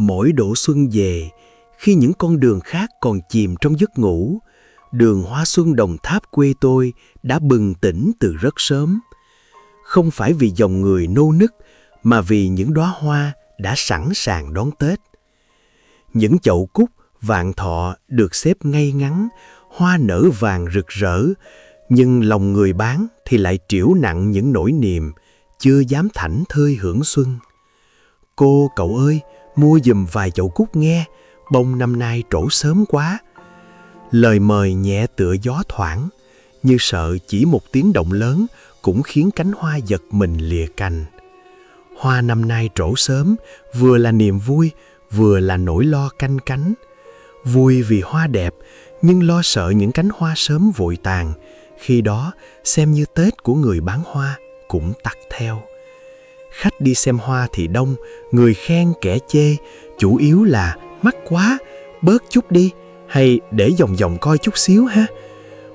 Mỗi độ xuân về, khi những con đường khác còn chìm trong giấc ngủ, đường hoa xuân Đồng Tháp quê tôi đã bừng tỉnh từ rất sớm. Không phải vì dòng người nô nức, mà vì những đóa hoa đã sẵn sàng đón Tết. Những chậu cúc, vạn thọ được xếp ngay ngắn, hoa nở vàng rực rỡ, nhưng lòng người bán thì lại trĩu nặng những nỗi niềm, chưa dám thảnh thơi hưởng xuân. Cô cậu ơi, mua giùm vài chậu cúc nghe, bông năm nay trổ sớm quá. Lời mời nhẹ tựa gió thoảng, như sợ chỉ một tiếng động lớn cũng khiến cánh hoa giật mình lìa cành. Hoa năm nay trổ sớm, vừa là niềm vui, vừa là nỗi lo canh cánh. Vui vì hoa đẹp, nhưng lo sợ những cánh hoa sớm vội tàn, khi đó xem như Tết của người bán hoa cũng tắt theo. Khách đi xem hoa thì đông, người khen kẻ chê, chủ yếu là mắc quá, bớt chút đi, hay để vòng vòng coi chút xíu ha.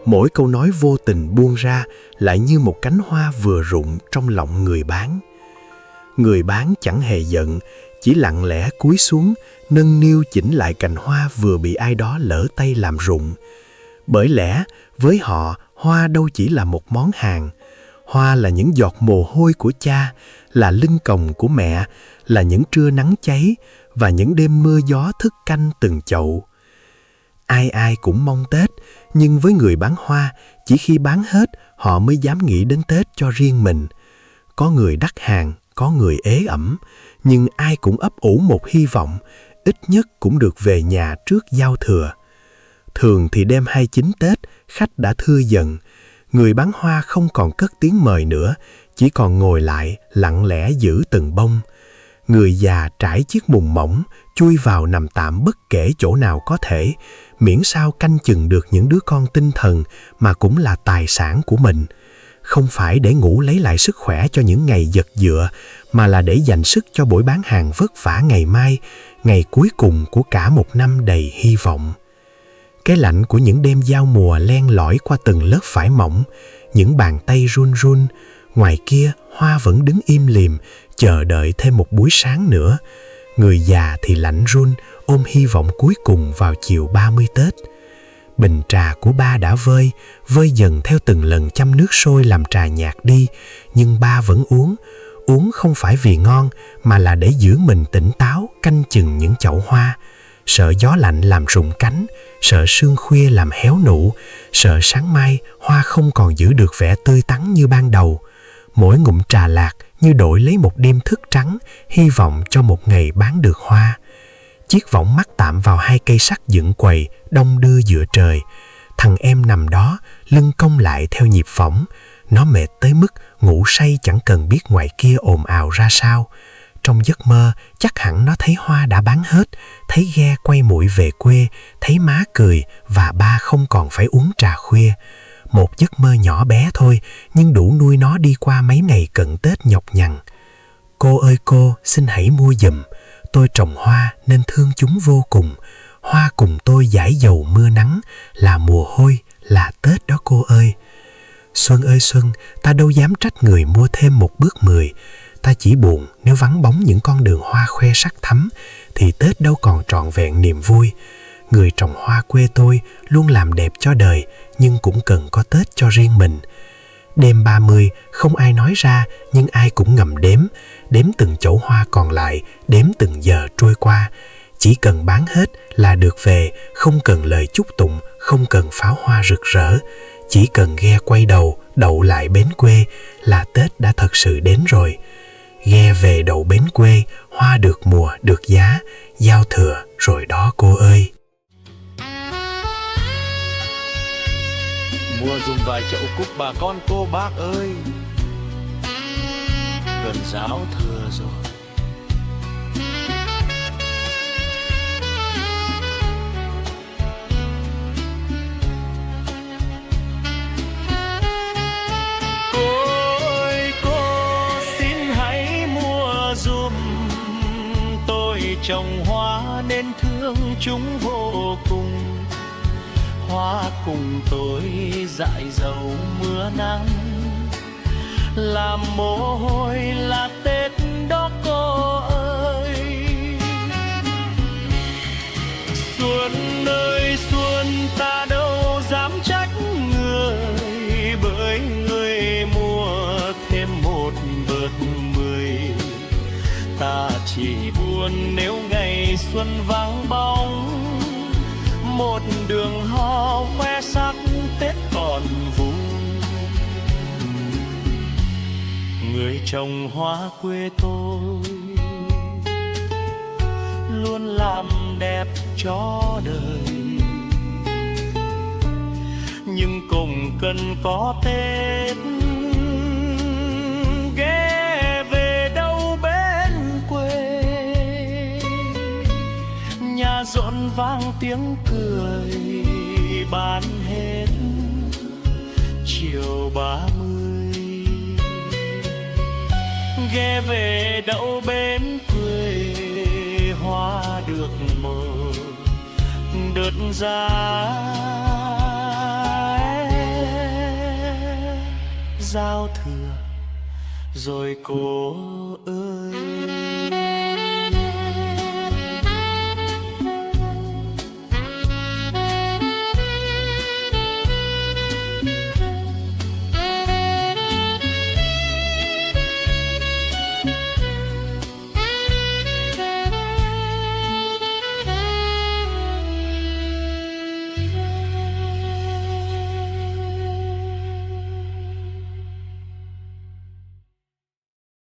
Mỗi câu nói vô tình buông ra lại như một cánh hoa vừa rụng trong lòng người bán. Người bán chẳng hề giận, chỉ lặng lẽ cúi xuống, nâng niu chỉnh lại cành hoa vừa bị ai đó lỡ tay làm rụng. Bởi lẽ, với họ, hoa đâu chỉ là một món hàng. Hoa là những giọt mồ hôi của cha, là lưng còng của mẹ, là những trưa nắng cháy và những đêm mưa gió thức canh từng chậu. Ai ai cũng mong Tết, nhưng với người bán hoa, chỉ khi bán hết họ mới dám nghĩ đến Tết cho riêng mình. Có người đắt hàng, có người ế ẩm, nhưng ai cũng ấp ủ một hy vọng, ít nhất cũng được về nhà trước giao thừa. Thường thì đêm 29 Tết, khách đã thưa dần. Người bán hoa không còn cất tiếng mời nữa, chỉ còn ngồi lại lặng lẽ giữ từng bông. Người già trải chiếc mùng mỏng, chui vào nằm tạm bất kể chỗ nào có thể, miễn sao canh chừng được những đứa con tinh thần mà cũng là tài sản của mình. Không phải để ngủ lấy lại sức khỏe cho những ngày giật giụa, mà là để dành sức cho buổi bán hàng vất vả ngày mai, ngày cuối cùng của cả một năm đầy hy vọng. Cái lạnh của những đêm giao mùa len lỏi qua từng lớp vải mỏng, những bàn tay run run. Ngoài kia, hoa vẫn đứng im lìm, chờ đợi thêm một buổi sáng nữa. Người già thì lạnh run, ôm hy vọng cuối cùng vào chiều 30 Tết. Bình trà của ba đã vơi dần theo từng lần chăm nước sôi làm trà nhạt đi, nhưng ba vẫn uống không phải vì ngon, mà là để giữ mình tỉnh táo, canh chừng những chậu hoa. Sợ gió lạnh làm rụng cánh, sợ sương khuya làm héo nụ, sợ sáng mai hoa không còn giữ được vẻ tươi tắn như ban đầu. Mỗi ngụm trà lạc như đổi lấy một đêm thức trắng, hy vọng cho một ngày bán được hoa. Chiếc võng mắc tạm vào hai cây sắt dựng quầy, đong đưa giữa trời. Thằng em nằm đó, lưng cong lại theo nhịp võng. Nó mệt tới mức ngủ say chẳng cần biết ngoài kia ồn ào ra sao. Trong giấc mơ, chắc hẳn nó thấy hoa đã bán hết, thấy ghe quay mũi về quê, thấy má cười và ba không còn phải uống trà khuya. Một giấc mơ nhỏ bé thôi, nhưng đủ nuôi nó đi qua mấy ngày cận Tết nhọc nhằn. Cô ơi cô, xin hãy mua giùm. Tôi trồng hoa nên thương chúng vô cùng. Hoa cùng tôi dãi dầu mưa nắng, là mùa hôi, là Tết đó cô ơi. Xuân ơi Xuân, ta đâu dám trách người mua thêm một bước 10. Ta chỉ buồn nếu vắng bóng những con đường hoa khoe sắc thắm, thì Tết đâu còn trọn vẹn niềm vui. Người trồng hoa quê tôi luôn làm đẹp cho đời, nhưng cũng cần có Tết cho riêng mình. Đêm 30 không ai nói ra, nhưng ai cũng ngầm đếm từng chậu hoa còn lại, đếm từng giờ trôi qua. Chỉ cần bán hết là được về, không cần lời chúc tụng, không cần pháo hoa rực rỡ. Chỉ cần ghe quay đầu, đậu lại bến quê là Tết đã thật sự đến rồi. Ghe về đậu bến quê, hoa được mùa, được giá, giao thừa rồi đó cô ơi. Mua dùng vài chậu cúc bà con cô bác ơi, gần giao thừa rồi. Cô ơi cô, xin hãy mua dùm. Tôi trồng hoa nên thương chúng vô cùng. Hoa cùng tôi dại dầu mưa nắng, làm mồ hôi là Tết đó cô ơi. lượt 10. Ta chỉ buồn nếu ngày xuân vắng bóng, một đường hoa khoe sắc Tết còn vui. Người trồng hoa quê tôi luôn làm đẹp cho đời, nhưng cùng cần có Tết ghé về đâu bên quê. Nhà rộn vang tiếng cười bán hết chiều 30. Ghé về đậu bên quê, hoa được mơ đợt ra giao thừa rồi cô ơi.